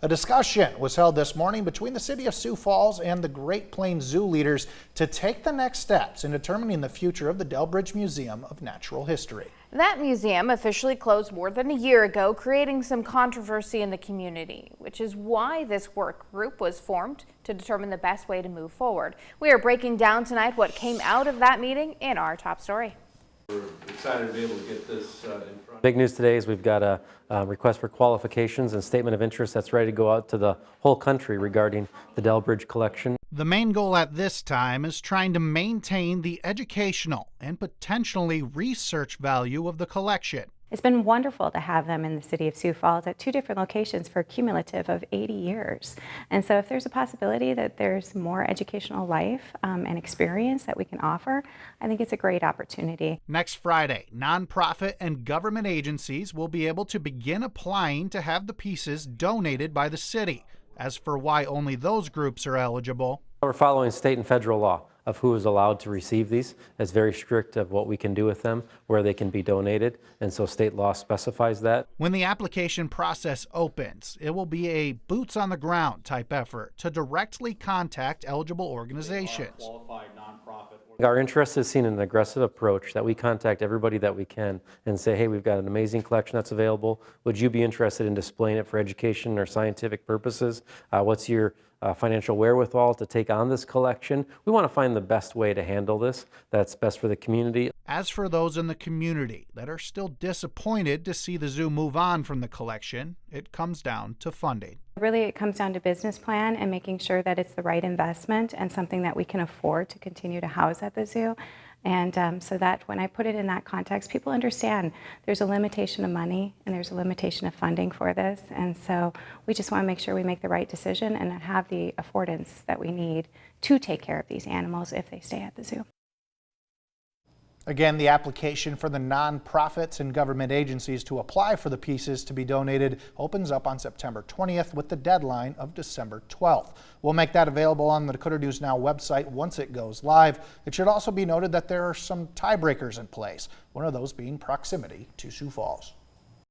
A discussion was held this morning between the city of Sioux Falls and the Great Plains Zoo leaders to take the next steps in determining the future of the Delbridge Museum of Natural History. That museum officially closed more than a year ago, creating some controversy in the community, which is why this work group was formed to determine the best way to move forward. We are breaking down tonight what came out of that meeting in our top story. We're excited to be able to get this in front. Big news today is we've got a request for qualifications and statement of interest that's ready to go out to the whole country regarding the Delbridge collection. The main goal at this time is trying to maintain the educational and potentially research value of the collection. It's been wonderful to have them in the city of Sioux Falls at 2 different locations for a cumulative of 80 years. And so if there's a possibility that there's more educational life and experience that we can offer, I think it's a great opportunity. Next Friday, nonprofit and government agencies will be able to begin applying to have the pieces donated by the city. As for why only those groups are eligible, We're following state and federal law of who is allowed to receive these. It's very strict of what we can do with them, where they can be donated, and so state law specifies that. when the application process opens, it will be a boots on the ground type effort to directly contact eligible organizations. Our interest is seen in an aggressive approach that we contact everybody that we can and say, hey, we've got an amazing collection that's available. Would you be interested in displaying it for education or scientific purposes? What's your financial wherewithal to take on this collection? We want to find the best way to handle this that's best for the community. As for those in the community that are still disappointed to see the zoo move on from the collection, it comes down to funding. Really, it comes down to business plan and making sure that it's the right investment and something that we can afford to continue to house at the zoo. And so that when I put it in that context, people understand there's a limitation of money and there's a limitation of funding for this. And so we just want to make sure we make the right decision and have the affordance that we need to take care of these animals if they stay at the zoo. Again, the application for the nonprofits and government agencies to apply for the pieces to be donated opens up on September 20th with the deadline of December 12th. We'll make that available on the Dakota News Now website once it goes live. It should also be noted that there are some tiebreakers in place, one of those being proximity to Sioux Falls.